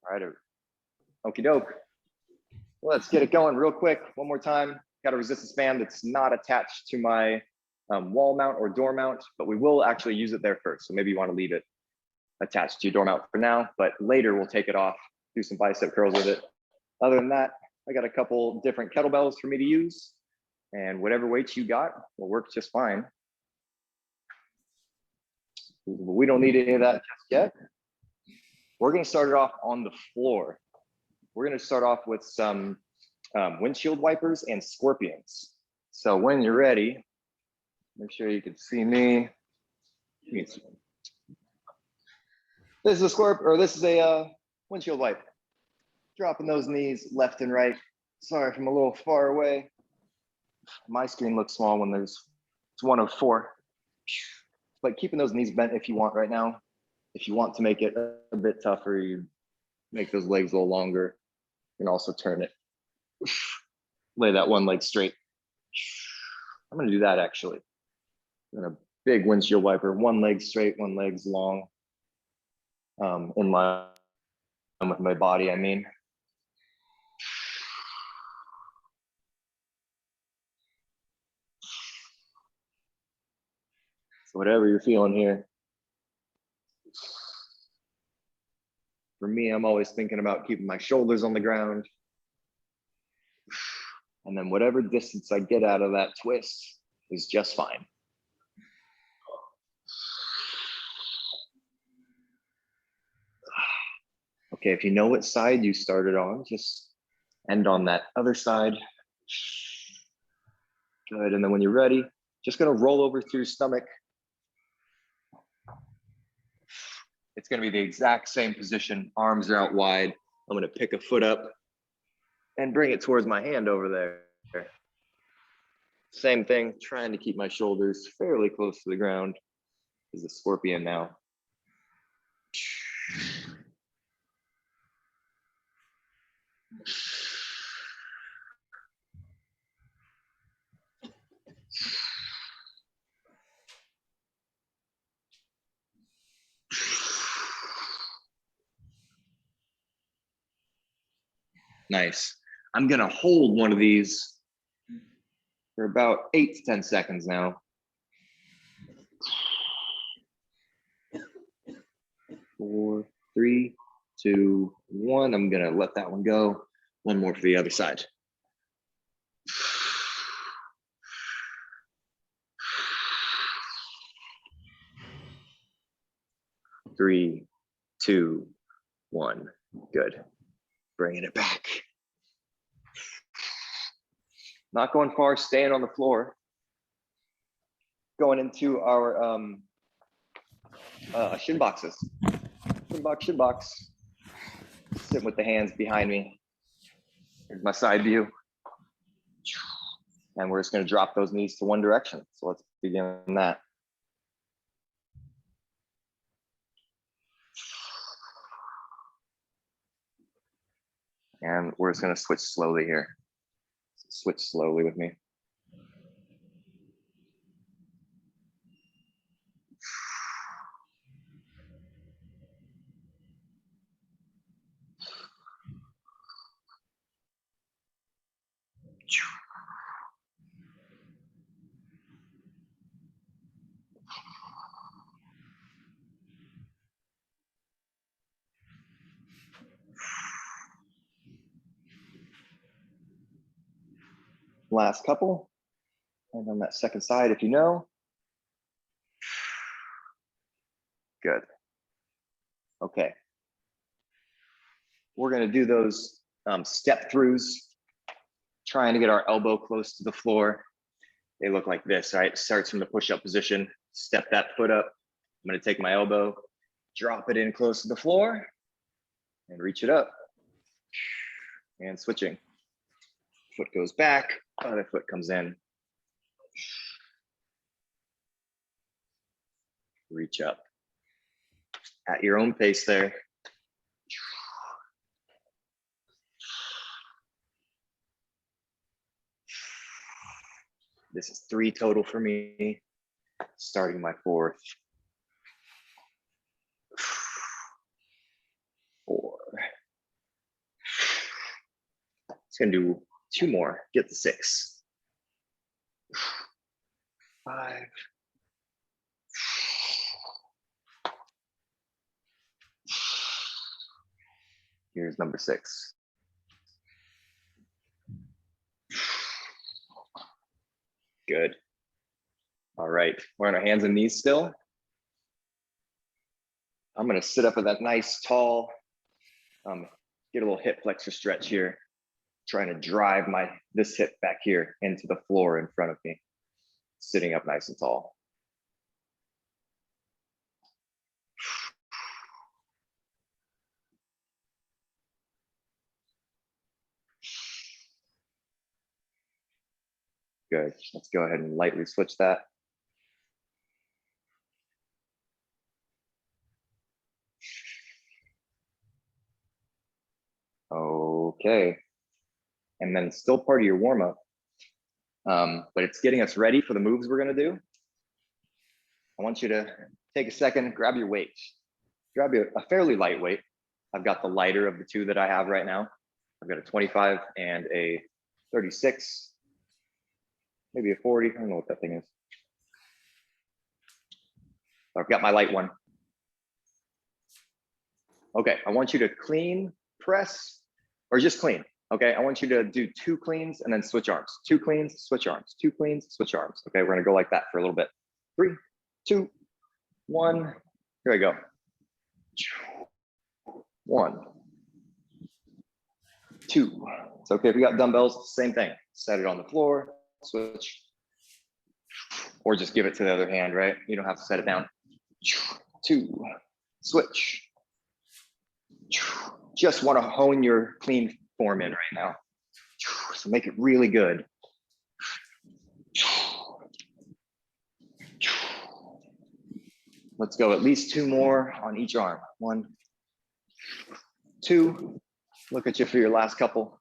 All right, okie doke. Let's get it going real quick. One more time. Got a resistance band that's not attached to my wall mount or door mount, but we will actually use it there first. So maybe you want to leave it attached to your door mount for now, but later we'll take it off, do some bicep curls with it. Other than that, I got a couple different kettlebells for me to use, and whatever weights you got will work just fine. We don't need any of that just yet. We're going to start it off on the floor. We're going to start off with some windshield wipers and scorpions. So when you're ready, make sure you can see me. This is a windshield wipe. Dropping those knees left and right. Sorry if I'm a little far away. My screen looks small when it's 104. But keeping those knees bent if you want right now. If you want to make it a bit tougher, you make those legs a little longer. You can also turn it. Lay that one leg straight. I'm gonna do that actually. I'm gonna big windshield wiper, one leg straight, one leg's long. In line with my body, I mean. So whatever you're feeling here. For me, I'm always thinking about keeping my shoulders on the ground. And then whatever distance I get out of that twist is just fine. Okay, if you know what side you started on, just end on that other side. Good, and then when you're ready, just gonna roll over through your stomach. It's gonna be the exact same position, arms are out wide. I'm gonna pick a foot up and bring it towards my hand over there. Same thing, trying to keep my shoulders fairly close to the ground. Is the scorpion now. Nice. I'm gonna hold one of these for about 8 to 10 seconds now. 4, 3, 2, 1. I'm gonna let that one go. One more for the other side. 3, 2, 1. Good. Bringing it back. Not going far, staying on the floor. Going into our shin boxes. Shin box. Sitting with the hands behind me. Here's my side view. And we're just going to drop those knees to one direction. So let's begin that. And we're just going to switch slowly here. Switch slowly with me. Last couple. And on that second side, if you know. Good. Okay. We're going to do those step throughs, trying to get our elbow close to the floor. They look like this, right? It starts from the push-up position, step that foot up. I'm going to take my elbow, drop it in close to the floor, and reach it up. And switching. Foot goes back, other foot comes in. Reach up. At your own pace there. This is 3 total for me. Starting my 4th. 4, Just gonna do 2 more, get to 6. 5. Here's number 6. Good. All right, we're on our hands and knees still. I'm gonna sit up with that nice tall, get a little hip flexor stretch here, trying to drive this hip back here into the floor in front of me, sitting up nice and tall. Good, let's go ahead and lightly switch that. Okay, and then still part of your warm up, but it's getting us ready for the moves we're gonna do. I want you to take a second, grab your weight. Grab a fairly light weight. I've got the lighter of the 2 that I have right now. I've got a 25 and a 36, maybe a 40, I don't know what that thing is. I've got my light one. Okay, I want you to clean, press, or just clean. Okay, I want you to do 2 cleans and then switch arms. 2 cleans, switch arms. 2 cleans, switch arms. Okay, we're gonna go like that for a little bit. 3, 2, 1. Here I go. 1, 2. It's okay if you got dumbbells, same thing. Set it on the floor, switch, or just give it to the other hand, right? You don't have to set it down. 2, switch. Just want to hone your clean form in right now. So make it really good. Let's go at least 2 more on each arm. 1, 2. Look at you for your last couple.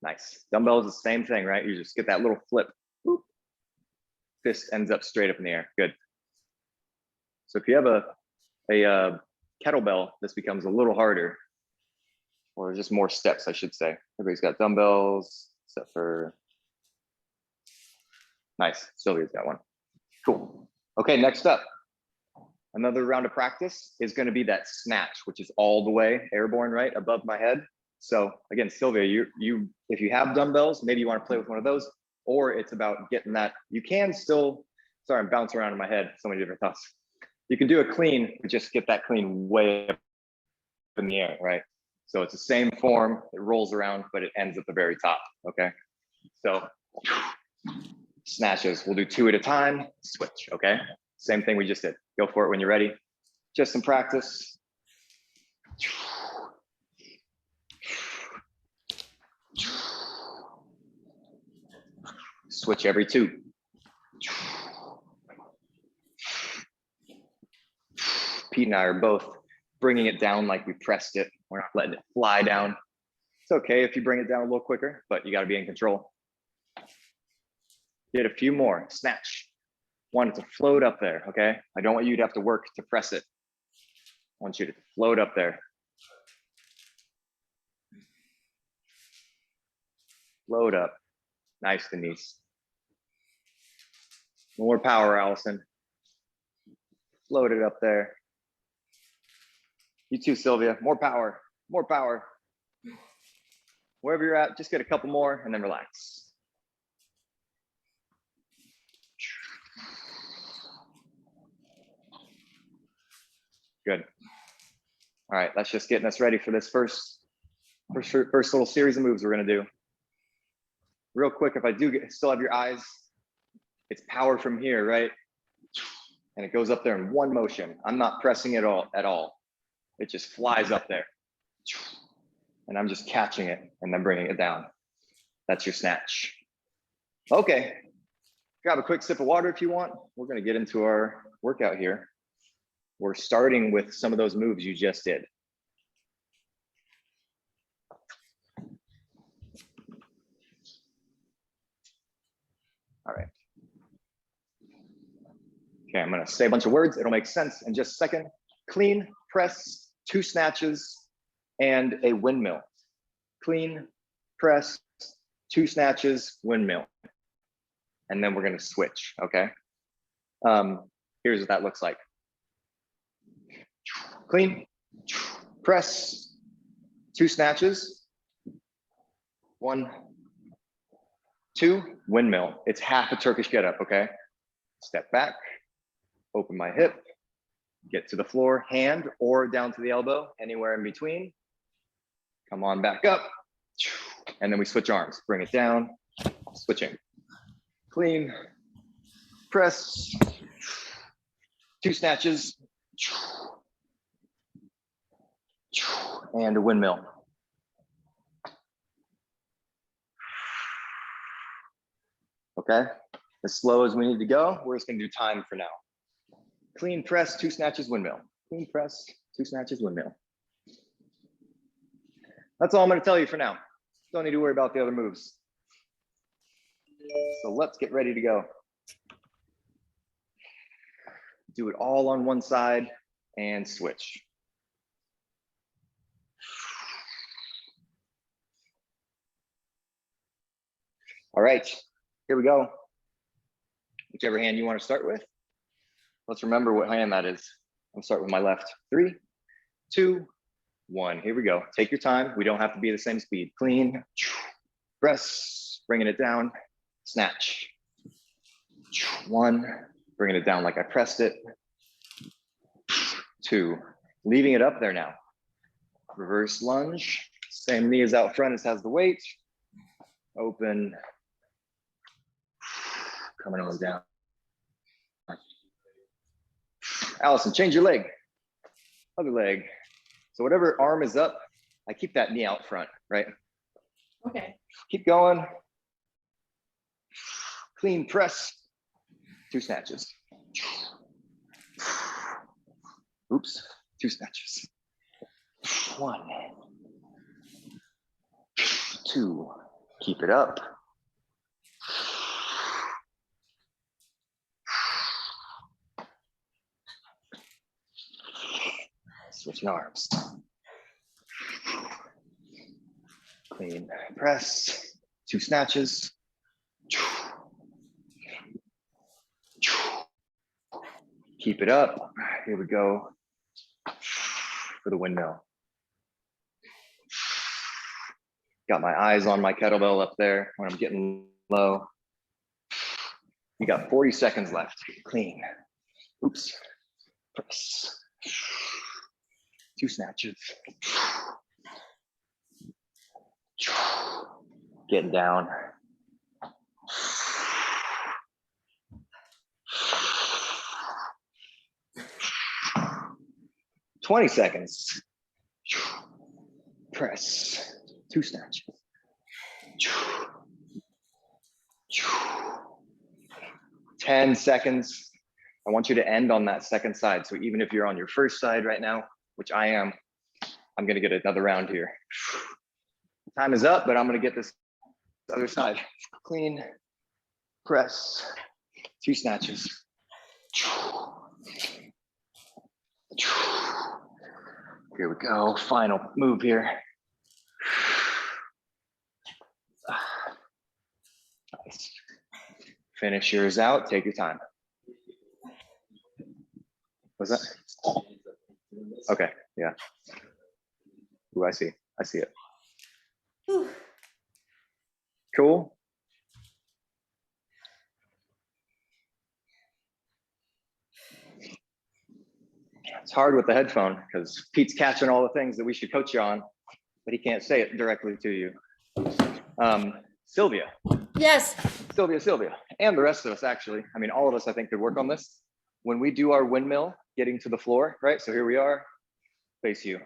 Nice. Dumbbells, the same thing, right? You just get that little flip. Boop. Fist ends up straight up in the air. Good. So if you have a kettlebell, this becomes a little harder, or just more steps, I should say. Everybody's got dumbbells, except for, nice, Sylvia's got one. Cool. Okay, next up, another round of practice is gonna be that snatch, which is all the way airborne, right, above my head. So again, Sylvia, if you have dumbbells, maybe you wanna play with one of those, or it's about getting that, you can still, sorry, I'm bouncing around in my head, so many different thoughts. You can do a clean, but just get that clean way up in the air, right? So it's the same form, it rolls around, but it ends at the very top, okay? So snatches, we'll do 2 at a time, switch, okay? Same thing we just did. Go for it when you're ready. Just some practice. Switch every 2. Pete and I are both bringing it down like we pressed it. We're not letting it fly down. It's okay if you bring it down a little quicker, but you got to be in control. Get a few more. Snatch. Want it to float up there, okay? I don't want you to have to work to press it. I want you to float up there. Float up. Nice, Denise. More power, Allison. Float it up there. You too, Sylvia. More power. More power. Wherever you're at, just get a couple more and then relax. Good. All right, that's just getting us ready for this first little series of moves we're gonna do. Real quick, if I do still have your eyes, it's power from here, right? And it goes up there in one motion. I'm not pressing it at all. It just flies up there. And I'm just catching it and then bringing it down. That's your snatch. Okay, grab a quick sip of water if you want. We're gonna get into our workout here. We're starting with some of those moves you just did. All right. Okay, I'm gonna say a bunch of words. It'll make sense in just a second. Clean, press, 2 snatches, and a windmill. Clean, press, 2 snatches, windmill. And then we're gonna switch, okay? Here's what that looks like. Clean, press, 2 snatches, 1, 2, windmill. It's half a Turkish get-up, okay? Step back, open my hip, get to the floor, hand or down to the elbow, anywhere in between. Come on back up, and then we switch arms. Bring it down, switching. Clean, press, 2 snatches, and a windmill. Okay, as slow as we need to go, we're just gonna do time for now. Clean press, 2 snatches, windmill. Clean press, 2 snatches, windmill. That's all I'm gonna tell you for now. Don't need to worry about the other moves. So let's get ready to go. Do it all on one side and switch. All right, here we go. Whichever hand you want to start with. Let's remember what hand that is. I'll start with my left. 3, 2, 1. Here we go. Take your time. We don't have to be the same speed. Clean, press, bringing it down, snatch. 1, bringing it down like I pressed it. 2, leaving it up there now. Reverse lunge. Same knee is out front as has the weight. Open. Coming on down. Allison, change your leg. Other leg. So whatever arm is up, I keep that knee out front, right? Okay. Keep going. Clean press. 2 snatches. Oops, 2 snatches. 1, 2, keep it up. Switching arms. Clean press, 2 snatches. Keep it up. Here we go for the windmill. Got my eyes on my kettlebell up there when I'm getting low. You got 40 seconds left. Clean. Oops. Press. 2 snatches. Getting down. "20 seconds. Press. 2 snatches. 10 seconds. I want you to end on that second side. So even if you're on your first side right now, which I am, I'm gonna get another round here. Time is up, but I'm gonna get this other side. Clean, press, 2 snatches. Here we go, final move here. Nice. Finish yours out, take your time. What's that? Okay, yeah. Ooh, I see it. Whew. Cool. It's hard with the headphone because Pete's catching all the things that we should coach you on, but he can't say it directly to you. Sylvia. Yes. Sylvia, and the rest of us actually. I mean, all of us, I think, could work on this. When we do our windmill, getting to the floor, right? So here we are, face you.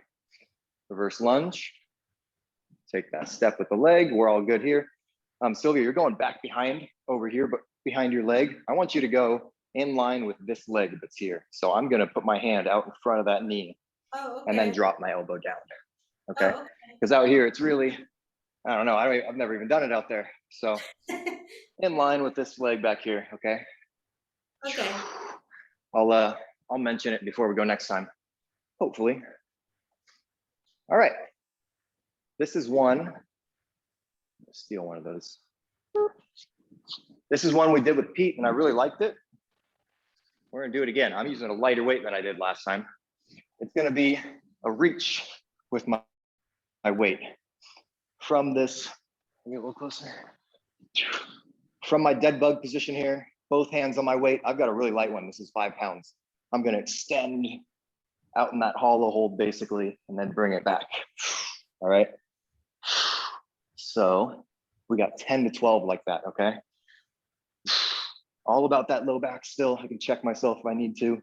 Reverse lunge. Take that step with the leg. We're all good here. Sylvia, you're going back behind over here, but behind your leg. I want you to go in line with this leg that's here. So I'm gonna put my hand out in front of that knee and then drop my elbow down there, okay? Because out here, it's really, I don't know, I've never even done it out there. So in line with this leg back here, okay? Okay. I'll mention it before we go next time, hopefully. All right, this is one steal one of those. This is one we did with Pete and I really liked it. We're gonna do it again. I'm using a lighter weight than I did last time. It's gonna be a reach with my weight. From this, get a little closer. From my dead bug position here, both hands on my weight. I've got a really light one. This is 5 pounds. I'm gonna extend out in that hollow hold basically, and then bring it back. All right. So we got 10 to 12 like that, okay? All about that low back still. I can check myself if I need to.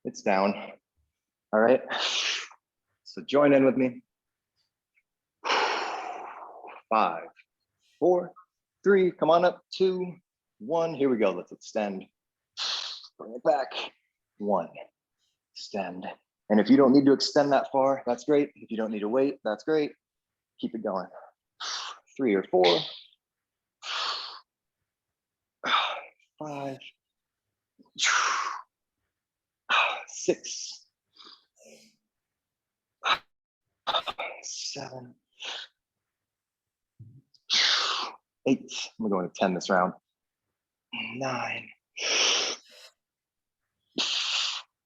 It's down. All right. So join in with me. 5, 4, 3, come on up. 2, 1. Here we go. Let's extend. Bring it back. 1. Extend. And if you don't need to extend that far, that's great. If you don't need to wait, that's great. Keep it going. 3 or 4. 5. 6. 7. 8. I'm going to 10 this round. 9.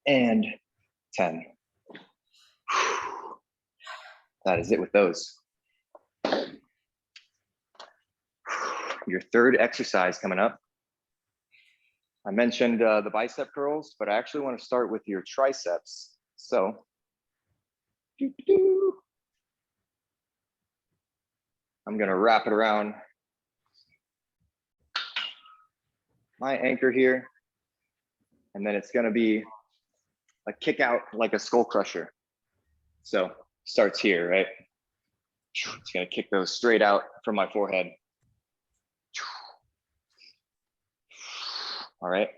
And 10. That is it with those. Your third exercise coming up. I mentioned the bicep curls, but I actually want to start with your triceps. So, I'm going to wrap it around my anchor here. And then it's going to be a kick out like a skull crusher. So starts here, right? It's going to kick those straight out from my forehead. All right.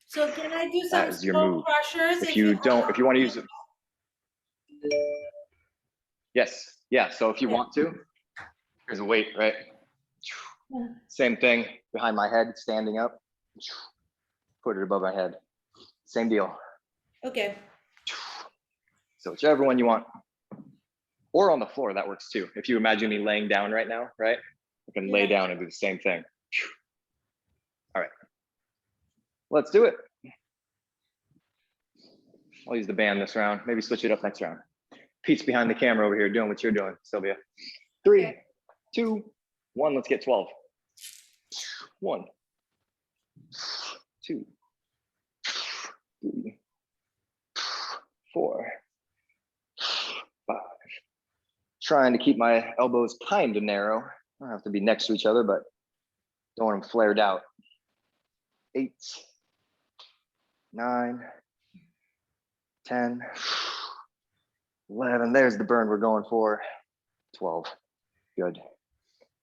So can I do That some is your skull move. crushers? If you want to use it. Yes. Yeah. So if you want to, here's a weight, right? Yeah. Same thing behind my head, standing up. Put it above my head. Same deal. Okay. So whichever one you want. Or on the floor, that works too. If you imagine me laying down right now, right? I can lay down and do the same thing. All right. Let's do it. I'll use the band this round. Maybe switch it up next round. Pete's behind the camera over here doing what you're doing, Sylvia. 3, Okay. 2, 1. Let's get 12. 1, 2, 3, 4, 5. Trying to keep my elbows kind of narrow. I don't have to be next to each other, but don't want them flared out. 8, 9, 10, 11. There's the burn we're going for. 12. Good.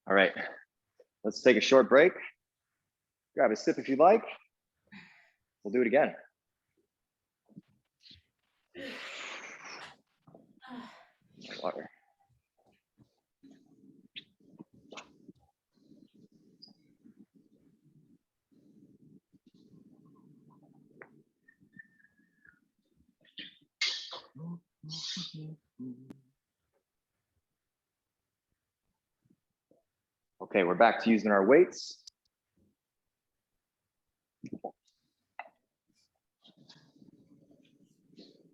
All right. Let's take a short break. Grab a sip if you'd like. We'll do it again. Water. Okay, we're back to using our weights.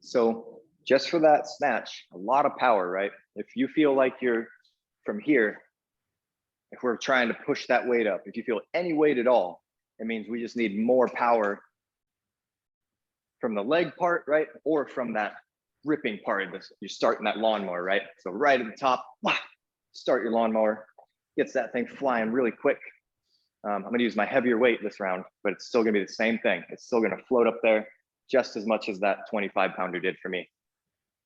So just for that snatch, a lot of power, right? If you feel like you're from here, if we're trying to push that weight up, if you feel any weight at all, it means we just need more power from the leg part, right? Or from that ripping part of this. You're starting that lawnmower, right? So right at the top, start your lawnmower, gets that thing flying really quick. I'm gonna use my heavier weight this round, but it's still gonna be the same thing. It's still gonna float up there just as much as that 25-pounder did for me.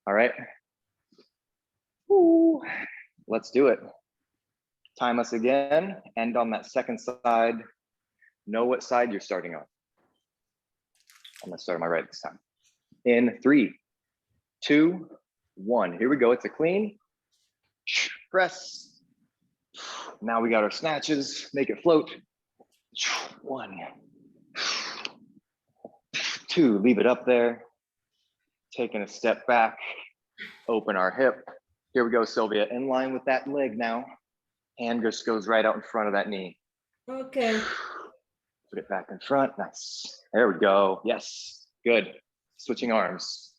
All right. Ooh. Let's do it. Time us again, end on that second side. Know what side you're starting on. I'm gonna start on my right this time. In 3, 2, 1. Here we go. It's a clean press. Now we got our snatches. Make it float. 1, 2. Leave it up there. Taking a step back. Open our hip. Here we go, Sylvia. In line with that leg now. Hand just goes right out in front of that knee. Okay. Put it back in front. Nice. There we go. Yes. Good. Switching arms.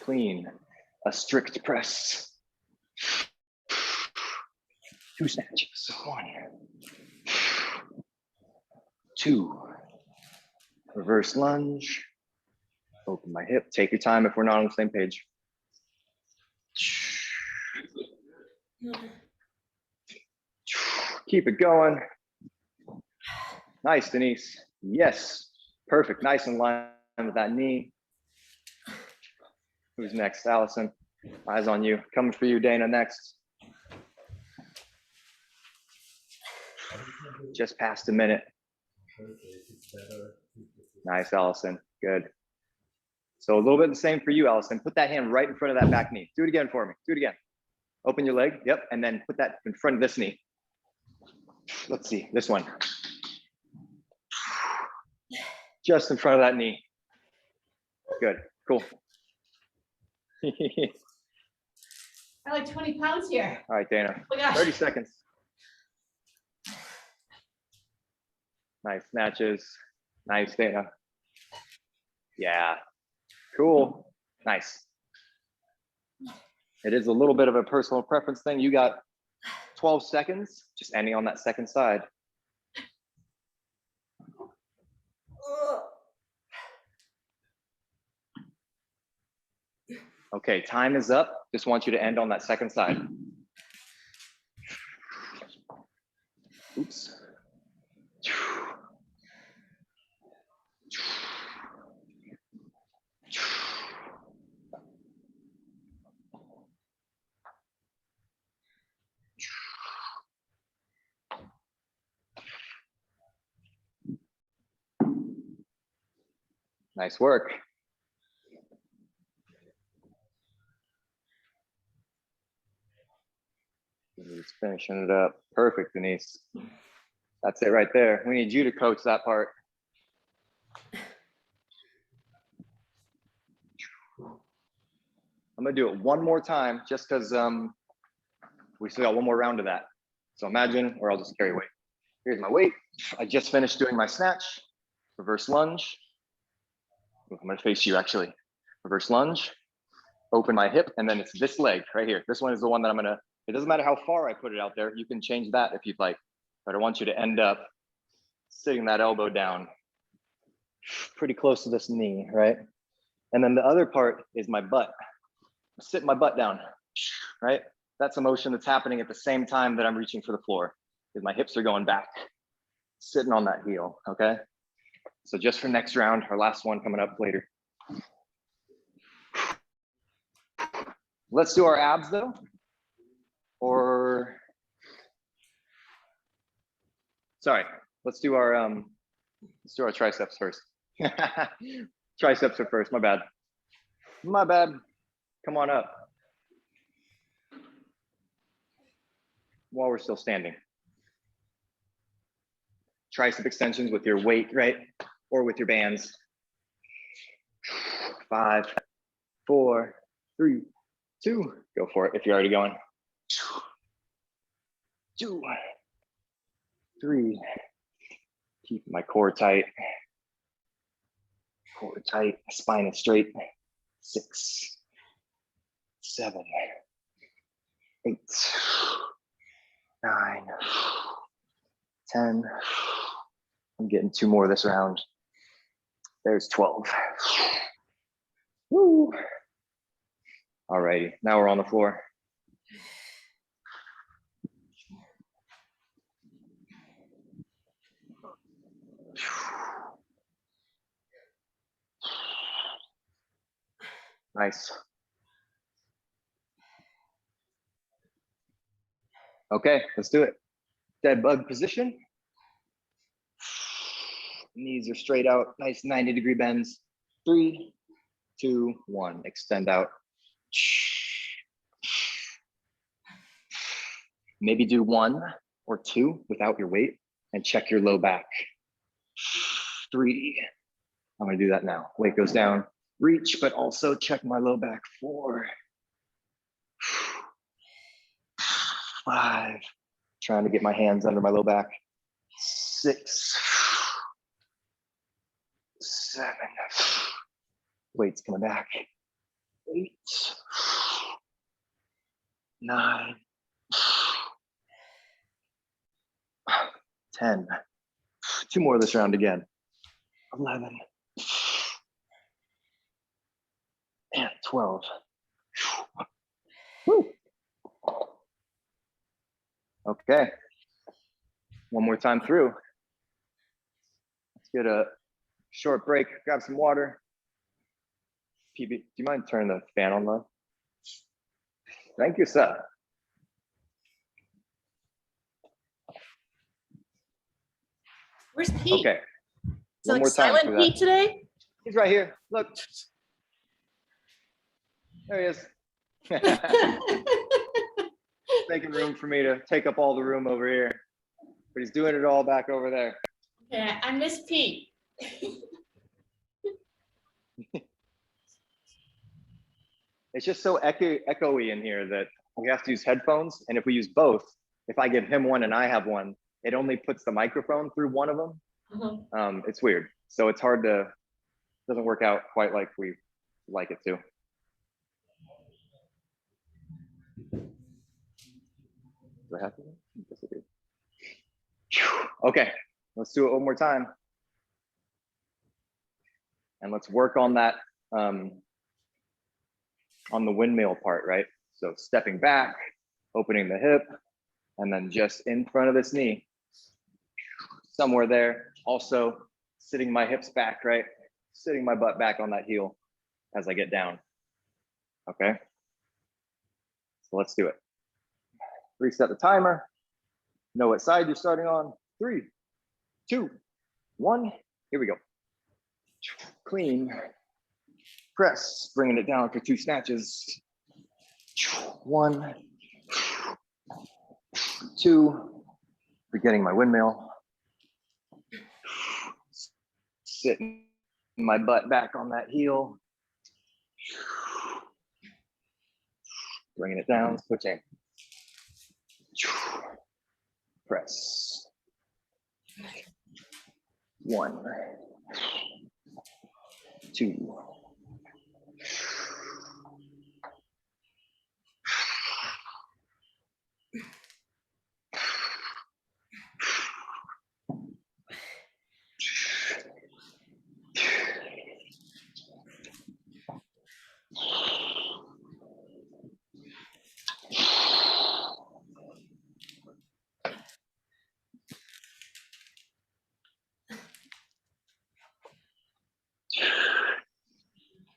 Clean. A strict press. 2 snatches. 1, 2. Reverse lunge. Open my hip. Take your time if we're not on the same page. Keep it going. Nice, Denise. Yes. Perfect. Nice in line with that knee. Who's next? Allison. Eyes on you. Coming for you, Dana, next. Just past a minute. Nice, Allison. Good. So a little bit the same for you, Allison. Put that hand right in front of that back knee. Do it again for me. Do it again. Open your leg. Yep. And then put that in front of this knee. Let's see. This one. Just in front of that knee. Good. Cool. I like 20 pounds here. All right, Dana. Oh my gosh. 30 seconds. Nice snatches. Nice, Dana. Yeah. Cool. Nice. It is a little bit of a personal preference thing. You got 12 seconds, just ending on that second side. Okay, time is up. Just want you to end on that second side. Oops. Nice work. Just finishing it up. Perfect, Denise. That's it right there. We need you to coach that part. I'm gonna do it one more time just because we still got one more round of that. So imagine, or I'll just carry weight. Here's my weight. I just finished doing my snatch. Reverse lunge. I'm gonna face you actually. Reverse lunge. Open my hip, and then it's this leg right here. This one is the one that I'm gonna, it doesn't matter how far I put it out there. You can change that if you'd like, but I want you to end up sitting that elbow down pretty close to this knee, right? And then the other part is my butt. Sit my butt down, right? That's a motion that's happening at the same time that I'm reaching for the floor, because my hips are going back, sitting on that heel, okay? So just for next round, our last one coming up later. Let's do our abs though, or, sorry, let's do our triceps first. Triceps are first, my bad. My bad, come on up. While we're still standing. Tricep extensions with your weight, right? Or with your bands. 5, 4, 3, 2. Go for it if you're already going. 2, 3. Keep my core tight. Core tight, spine is straight. 6, 7, 8, 9, 10. I'm getting 2 more this round. There's 12. Woo. All righty, now we're on the floor. Nice. Okay, let's do it. Dead bug position. Knees are straight out, nice 90-degree bends. 3, 2, 1, extend out. Maybe do 1 or 2 without your weight and check your low back. 3, I'm gonna do that now. Weight goes down, reach, but also check my low back. 4, 5. Trying to get my hands under my low back. 6, 7. Weight's coming back. 8, 9, 10. 2 more this round again. 11 and 12. Woo. Okay. One more time through. Let's get a short break, grab some water. PB, do you mind turning the fan on low? Thank you, sir. Where's Pete? Okay. So One like more time silent for Pete that. today? He's right here. Look. There he is. Making room for me to take up all the room over here. But he's doing it all back over there. Yeah, I miss Pete. It's just so echoey in here that we have to use headphones. And if we use both, if I give him one and I have one, it only puts the microphone through one of them. Uh-huh. It's weird. So it's hard to, doesn't work out quite like we like it to. Do I have to? Yes, I do. Phew. Okay, let's do it one more time. And let's work on that, on the windmill part, right? So stepping back, opening the hip, and then just in front of this knee, somewhere there. Also sitting my hips back, right? Sitting my butt back on that heel as I get down. Okay, so let's do it. Reset the timer. Know what side you're starting on. 3, 2, 1. Here we go. Clean. Press, bringing it down for 2 snatches. 1, 2. Forgetting my windmill. Sitting my butt back on that heel. Bringing it down, switching. Press. 1, 2.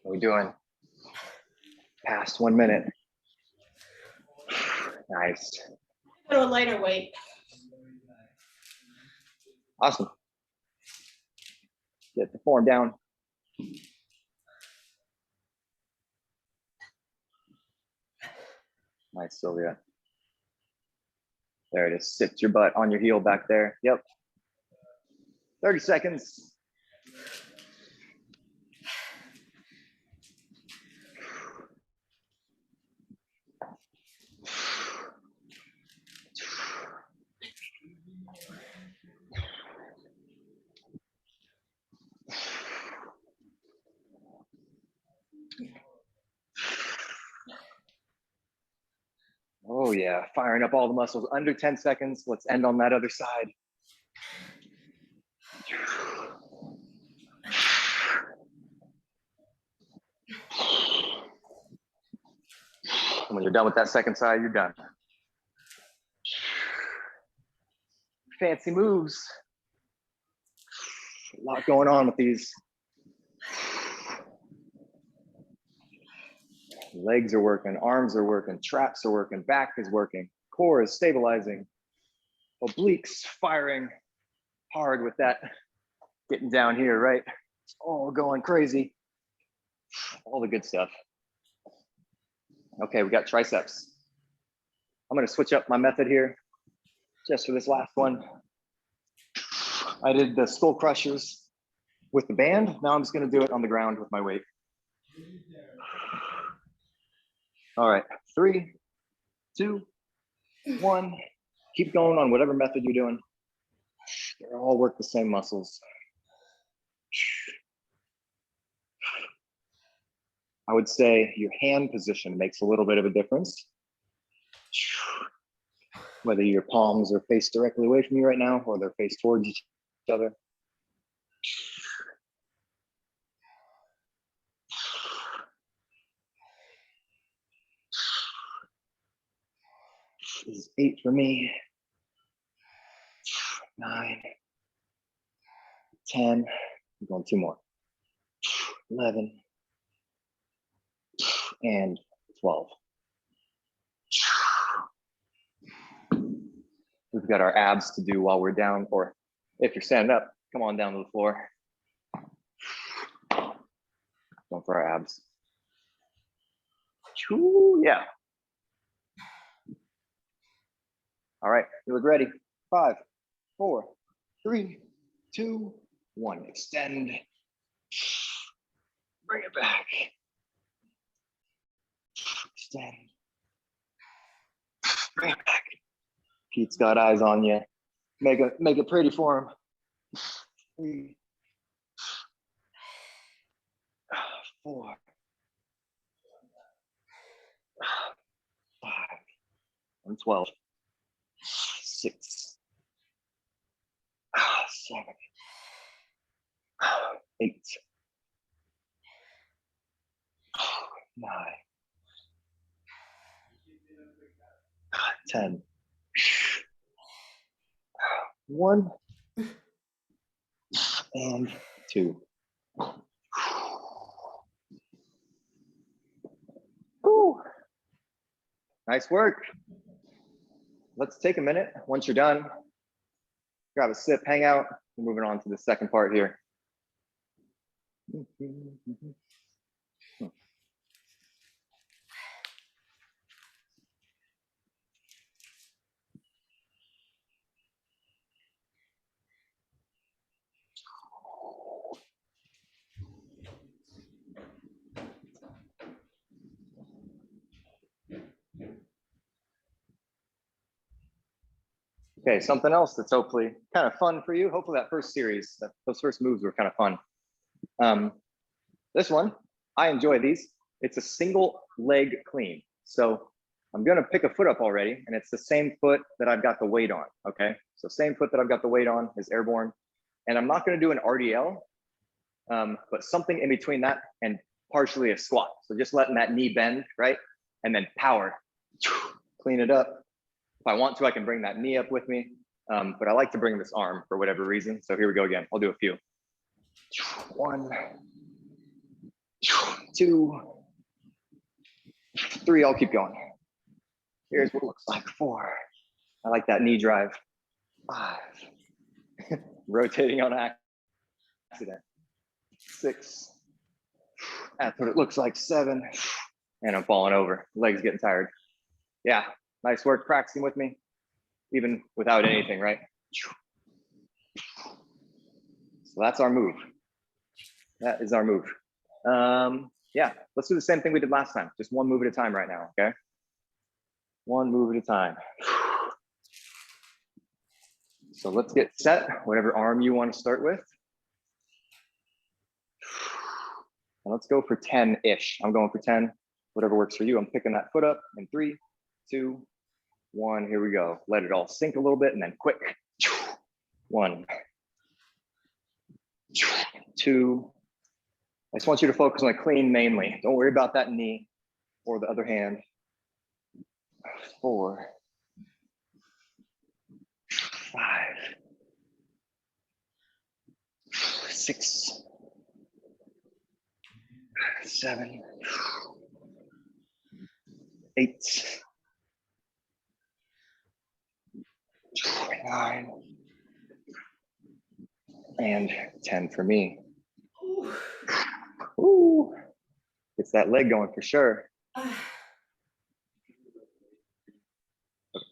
What are we doing? Past 1 minute. Nice. Go to a lighter weight. Awesome. Get the form down. Nice, Sylvia. There it is. Sit your butt on your heel back there. Yep. 30 seconds. Oh yeah, firing up all the muscles. Under 10 seconds. Let's end on that other side. And when you're done with that second side, you're done. Fancy moves. A lot going on with these. Legs are working, arms are working, traps are working, back is working, core is stabilizing, obliques firing hard with that, getting down here, right? It's all going crazy. All the good stuff. Okay, we got triceps. I'm gonna switch up my method here just for this last one. I did the skull crushers with the band. Now I'm just gonna do it on the ground with my weight. All right, 3, 2, 1. Keep going on whatever method you're doing. They all work the same muscles. I would say your hand position makes a little bit of a difference. Whether your palms are faced directly away from you right now or they're faced towards each other. This is 8 for me. 9, 10, I'm going 2 more. 11 and 12. We've got our abs to do while we're down, or if you're standing up, come on down to the floor. Going for our abs. Yeah. All right, you look ready. 5, 4, 3, 2, 1. Extend. Bring it back. Extend. Bring it back. Pete's got eyes on you. Make it pretty for him. 3, 4, 5, and 12. 6, 7, 8, 9, 10. 1 and 2. Woo. Nice work. Let's take a minute. Once you're done, grab a sip, hang out. We're moving on to the second part here. Okay, something else that's hopefully kind of fun for you. Hopefully that first series, those first moves were kind of fun. This one, I enjoy these. It's a single leg clean. So I'm gonna pick a foot up already, and it's the same foot that I've got the weight on, okay? So same foot that I've got the weight on is airborne. And I'm not gonna do an RDL, but something in between that and partially a squat. So just letting that knee bend, right? And then power, clean it up. If I want to, I can bring that knee up with me, but I like to bring this arm for whatever reason. So here we go again. I'll do a few. 1, 2, 3. I'll keep going. Here's what it looks like. 4. I like that knee drive. 5. Rotating on accident. 6. That's what it looks like. 7. And I'm falling over. Legs getting tired. Yeah. Nice work practicing with me, even without anything, right? So that's our move. That is our move. Yeah, let's do the same thing we did last time. Just one move at a time right now, okay? One move at a time. So let's get set, whatever arm you want to start with. And let's go for 10-ish. I'm going for 10, whatever works for you. I'm picking that foot up in 3, 2, 1, here we go. Let it all sink a little bit and then quick. 1, 2. I just want you to focus on a clean mainly. Don't worry about that knee or the other hand. 4, 5, 6, 7, 8, 9, and 10 for me. Ooh, it's that leg going for sure.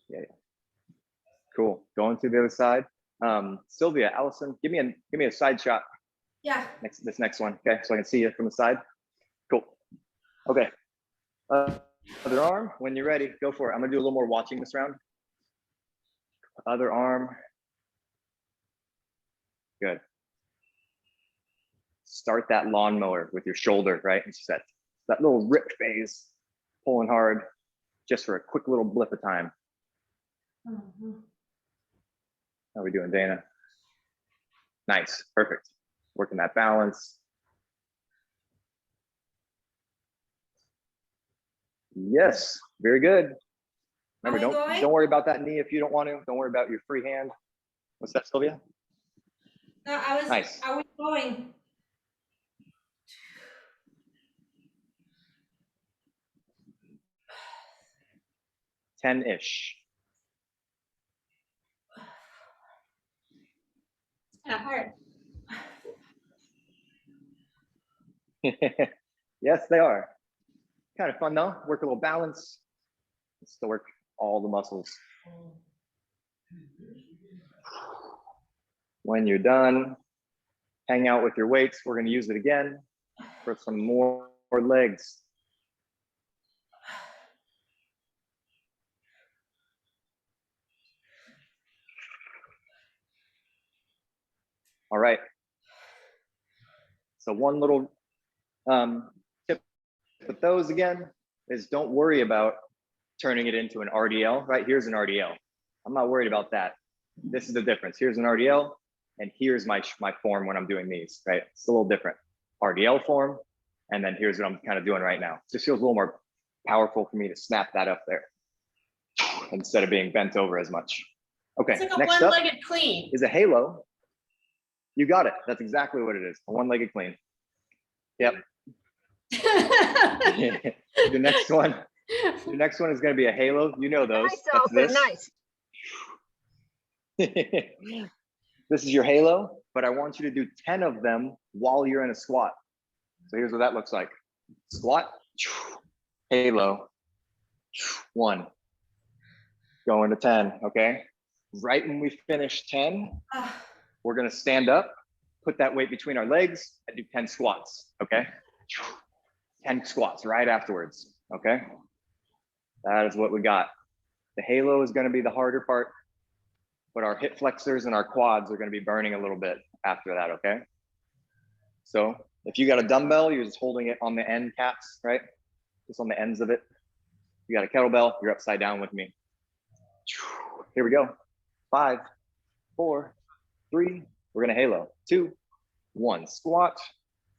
Yeah. Cool. Going to the other side. Sylvia, Allison, give me a side shot. Yeah. This next one, okay? So I can see you from the side. Cool. Okay. Other arm. When you're ready, go for it. I'm gonna do a little more watching this round. Other arm. Good. Start that lawnmower with your shoulder, right? And set that little rip phase, pulling hard just for a quick little blip of time. Mhm. How are we doing, Dana? Nice, perfect. Working that balance. Yes, very good. Remember, Are we going? don't worry about that knee if you don't want to. Don't worry about your free hand. What's that, Sylvia? No, I was. Nice. Are we going? Ten-ish. Kind of hard. Yes, they are. Kind of fun though. Work a little balance. Still work all the muscles. When you're done, hang out with your weights. We're going to use it again for some more legs. All right. So one little tip with those again is don't worry about turning it into an RDL, right? Here's an RDL. I'm not worried about that. This is the difference. Here's an RDL, and here's my form when I'm doing these, right? It's a little different. RDL form, and then here's what I'm kind of doing right now. Just feels a little more powerful for me to snap that up there instead of being bent over as much. Okay, It's like a next up one-legged clean. is a halo. You got it. That's exactly what it is. A one-legged clean. Yep. The next one is going to be a halo. You know those. Nice, That's Open, this. nice. This is your halo, but I want you to do 10 of them while you're in a squat. So here's what that looks like. Squat, halo, 1, going to 10, okay? Right when we finish 10, Ah, we're gonna stand up, put that weight between our legs, and do 10 squats, okay? 10 squats right afterwards, okay? That is what we got. The halo is gonna be the harder part, but our hip flexors and our quads are gonna be burning a little bit after that, okay? So if you got a dumbbell, you're just holding it on the end caps, right? Just on the ends of it. You got a kettlebell, you're upside down with me. Here we go. 5, 4, 3, we're gonna halo. 2, 1, squat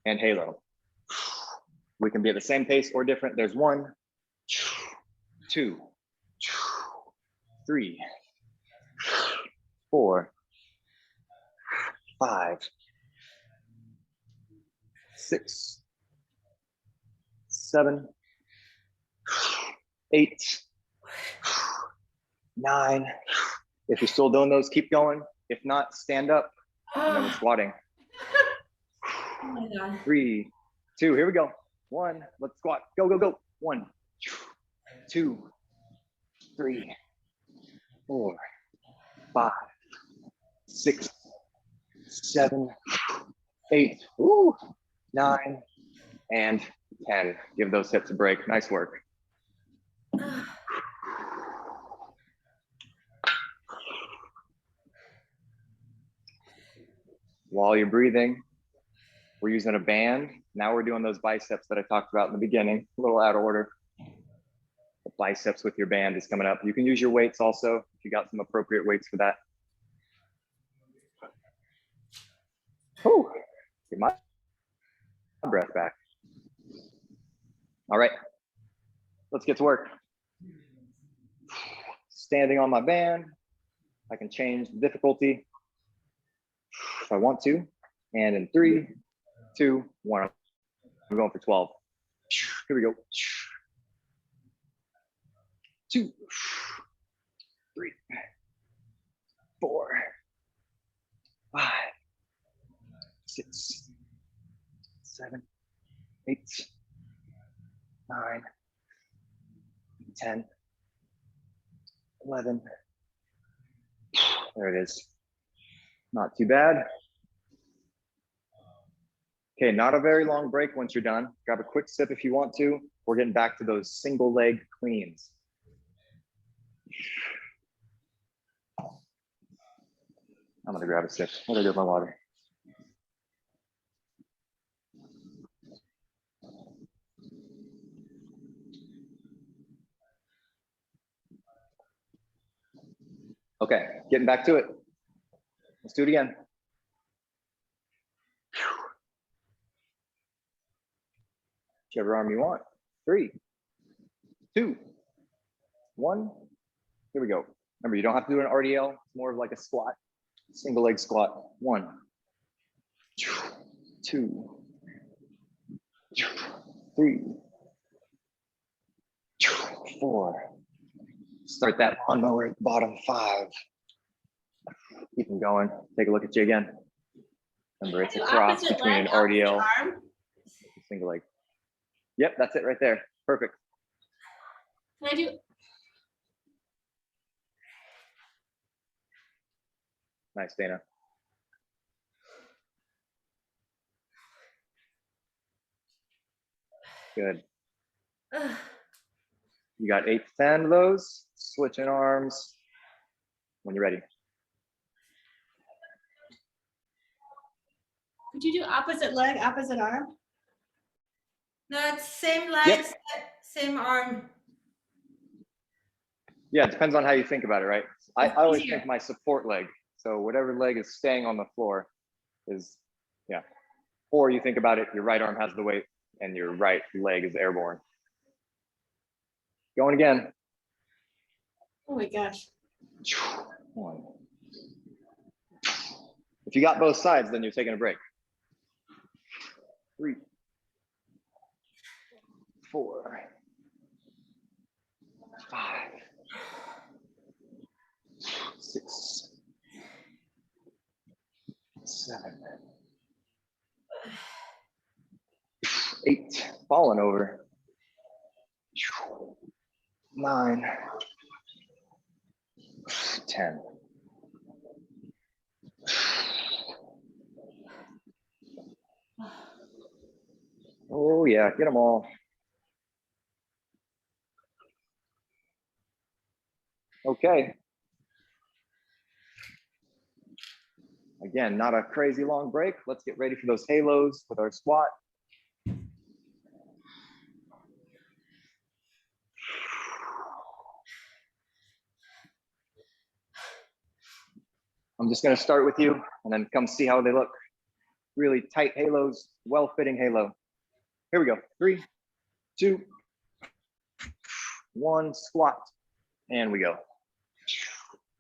and halo. We can be at the same pace or different. There's 1, 2, 3, 4, 5, 6, 7, 8, 9. If you're still doing those, keep going. If not, stand up and then we're squatting. oh my God. 3, 2, here we go. 1, let's squat. Go, go, go. 1, 2, 3, 4, 5, 6, 7, 8, 9, and 10. Give those hips a break. Nice work. Ah, While you're breathing, we're using a band. Now we're doing those biceps that I talked about in the beginning, a little out of order. The biceps with your band is coming up. You can use your weights also, if you got some appropriate weights for that. Whew, get my breath back. All right, let's get to work. Standing on my band, I can change the difficulty if I want to. And in 3, 2, 1, I'm going for 12. Here we go. 2, 3, 4, 5, 6, 7, 8, 9, 10, 11. There it is. Not too bad. Okay, not a very long break once you're done. Grab a quick sip if you want to. We're getting back to those single leg cleans. I'm gonna grab a sip. What do I do with my water? Okay, getting back to it. Let's do it again. Whichever arm you want. 3, 2, 1. Here we go. Remember, you don't have to do an RDL. It's more of like a squat, single leg squat. 1, 2, 3, 4. Start that lawnmower at the bottom. 5. Keep them going. Take a look at you again. Remember, it's a cross Opposite between an leg, opposite RDL arm. and a single leg. Yep, that's it right there. Perfect. Can I do? Nice, Dana. Good. Ugh. You got 8 to 10 of those. Switching arms when you're ready. Could you do opposite leg, opposite arm? No, it's same legs, same arm. Yeah, it depends on how you think about it, right? I always Easier. think my support leg. So whatever leg is staying on the floor is, yeah. Or you think about it, your right arm has the weight and your right leg is airborne. Going again. Oh my gosh. 1. If you got both sides, then you're taking a break. 3, 4, 5, 6, 7, 8. Falling over. 9, 10. Oh yeah, get them all. Okay. Again, not a crazy long break. Let's get ready for those halos with our squat. I'm just going to start with you and then come see how they look. Really tight halos, well-fitting halo. Here we go. 3, 2, 1, squat. And we go.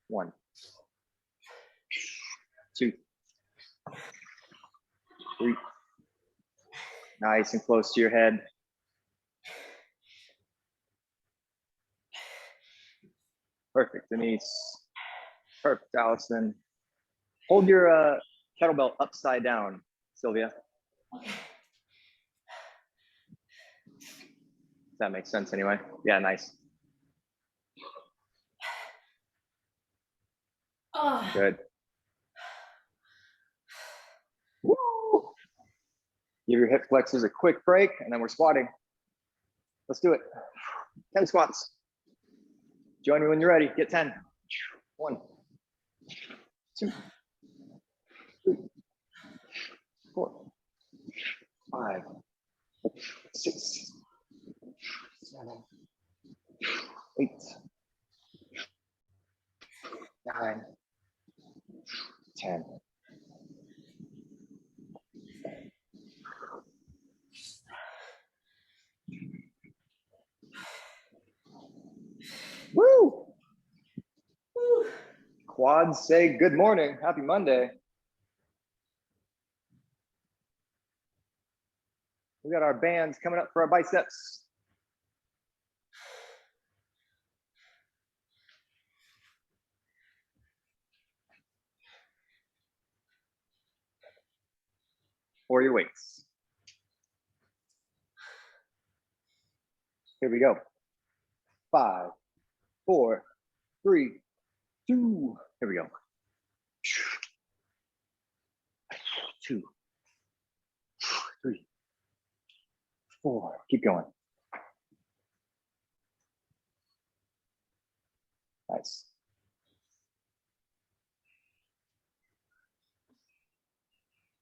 1, 2, 3. Nice and close to your head. Perfect, Denise. Perfect, Allison. Hold your kettlebell upside down, Sylvia. Okay. That makes sense anyway. Yeah, nice. Oh. Good. Woo! Give your hip flexors a quick break, and then we're squatting. Let's do it. 10 squats. Join me when you're ready. Get 10. 1, 2, 3, 4, 5, 6, 7, 8, 9, 10. Woo! Whew. Quads say good morning. Happy Monday. We got our bands coming up for our biceps. Or your weights. Here we go. 5, 4, 3, 2. Here we go. 2, 3, 4. Keep going. Nice.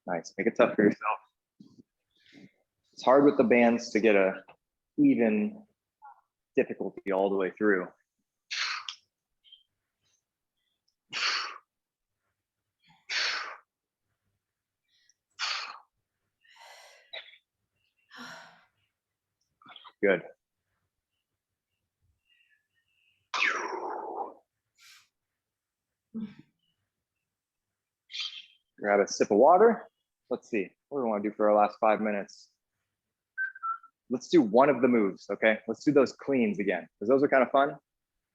Nice. Make it tough for yourself. It's hard with the bands to get a even difficulty all the way through. Good. Grab a sip of water. Let's see. What do we want to do for our last 5 minutes? Let's do one of the moves, okay? Let's do those cleans again, because those are kind of fun.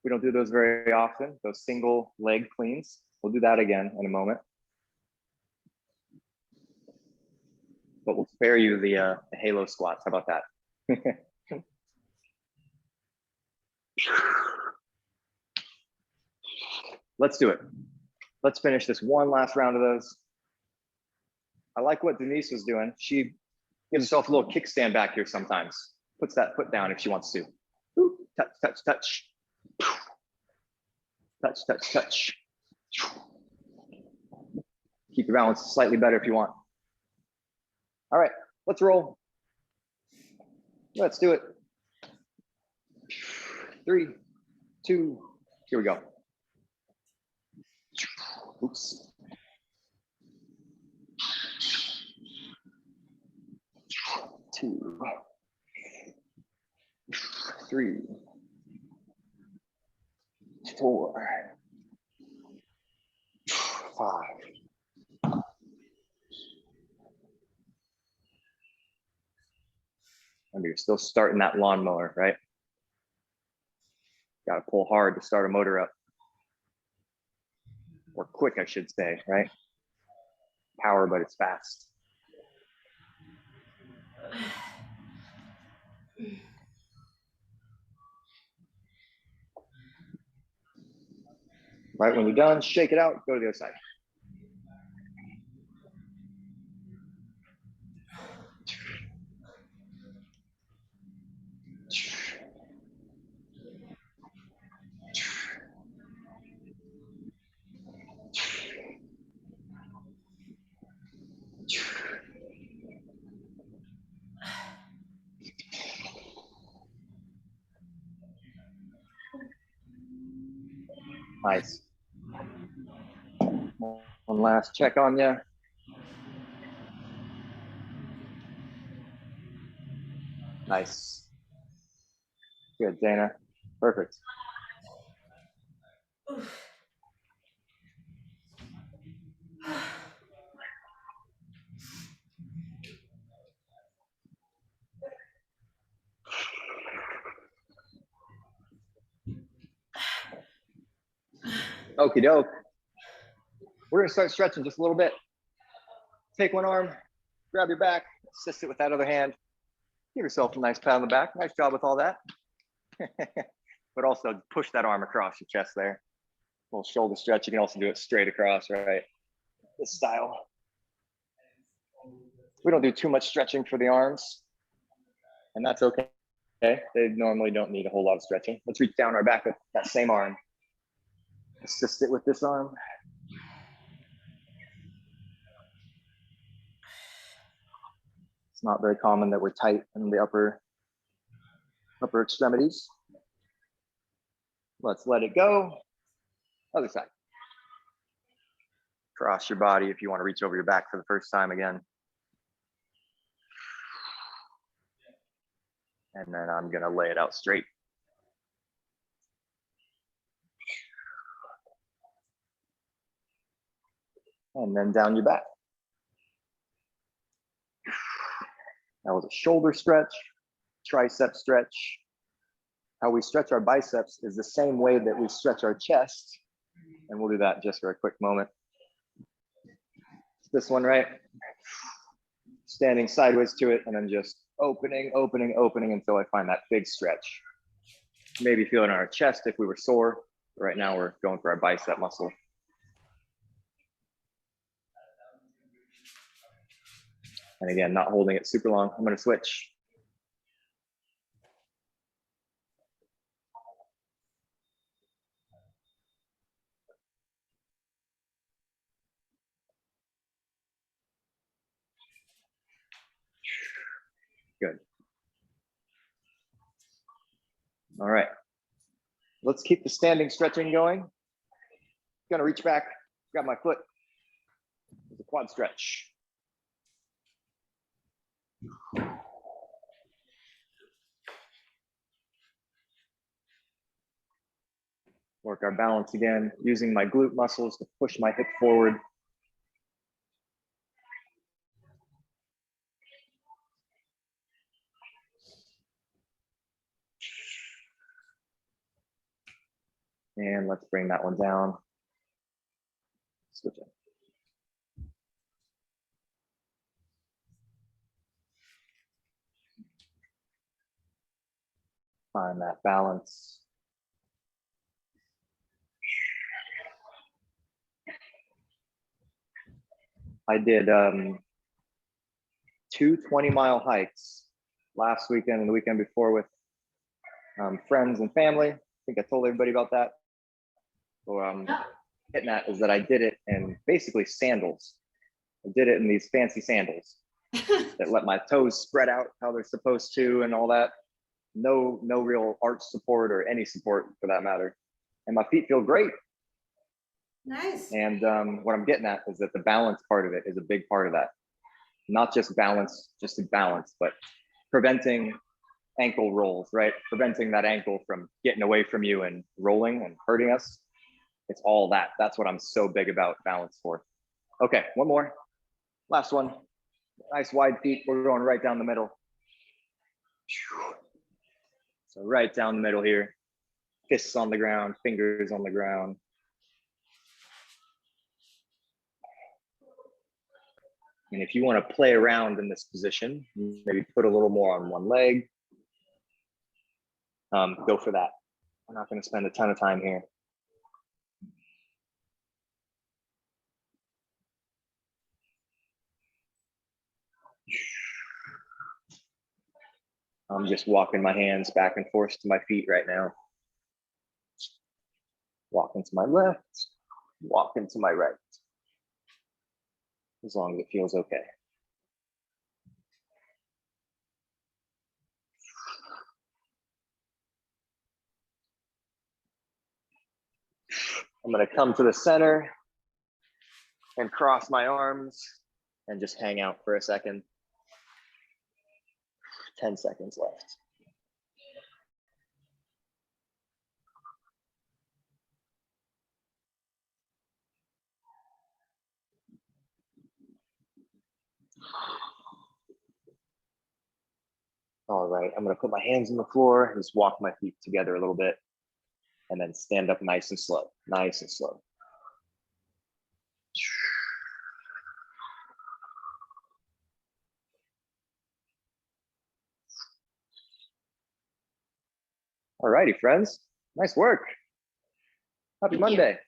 We don't do those very often, those single leg cleans. We'll do that again in a moment. But we'll spare you the halo squats. How about that? Let's do it. Let's finish this one last round of those. I like what Denise was doing. She gives herself a little kickstand back here sometimes. Puts that foot down if she wants to. Ooh, touch, touch, touch. Touch, touch, touch. Keep your balance slightly better if you want. All right, let's roll. Let's do it. 3, 2, here we go. Oops. 2, 3, 4, 5. And you're still starting that lawnmower, right? Got to pull hard to start a motor up. Or quick, I should say, right? Power, but it's fast. Right when you're done, shake it out, go to the other side. Nice. One last check on you. Nice. Good, Dana. Perfect. Okie doke. We're gonna start stretching just a little bit. Take one arm, grab your back, assist it with that other hand. Give yourself a nice pat on the back. Nice job with all that. But also push that arm across your chest there. A little shoulder stretch. You can also do it straight across, right? This style. We don't do too much stretching for the arms, and that's okay. They normally don't need a whole lot of stretching. Let's reach down our back with that same arm. Assist it with this arm. It's not very common that we're tight in the upper extremities. Let's let it go. Other side. Cross your body if you want to reach over your back for the first time again. And then I'm gonna lay it out straight. And then down your back. That was a shoulder stretch, tricep stretch. How we stretch our biceps is the same way that we stretch our chest. And we'll do that just for a quick moment. This one, right? Standing sideways to it and then just opening, opening, opening until I find that big stretch. Maybe feel it in our chest if we were sore. Right now we're going for our bicep muscle. And again, not holding it super long. I'm going to switch. Good. All right. Let's keep the standing stretching going. Gonna reach back, grab my foot. There's a quad stretch. Work our balance again, using my glute muscles to push my hip forward. And let's bring that one down. Switch it. Find that balance. I did 2 20-mile hikes last weekend and the weekend before with friends and family. I think I told everybody about that. So getting at is that I did it in basically sandals. I did it in these fancy sandals that let my toes spread out how they're supposed to and all that. No real arch support or any support for that matter. And my feet feel great. Nice. And what I'm getting at is that the balance part of it is a big part of that. Not just balance, just to balance, but preventing ankle rolls, right? Preventing that ankle from getting away from you and rolling and hurting us. It's all that. That's what I'm so big about balance for. Okay, one more. Last one. Nice wide feet. We're going right down the middle. So right down the middle here. Fists on the ground, fingers on the ground. And if you want to play around in this position, maybe put a little more on one leg. Go for that. We're not going to spend a ton of time here. I'm just walking my hands back and forth to my feet right now. Walking to my left, walking to my right. As long as it feels okay. I'm going to come to the center and cross my arms and just hang out for a second. 10 seconds left. All right, I'm going to put my hands on the floor and just walk my feet together a little bit and then stand up nice and slow, nice and slow. All righty, friends. Nice work. Happy Thank you. Monday.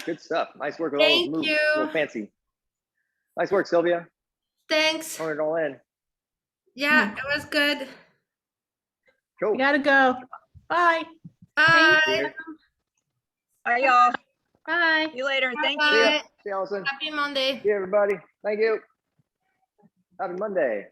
Good stuff. Nice work with all those Thank moves. you. A little fancy. Nice work, Sylvia. Thanks. Throwing it all in. Yeah, it was good. Cool. I gotta go. Bye. Bye. See you. Bye, y'all. Bye. See you later. Thank See you. ya. Bye. See you, Allison. Happy Monday. See you, everybody. Thank you. Happy Monday.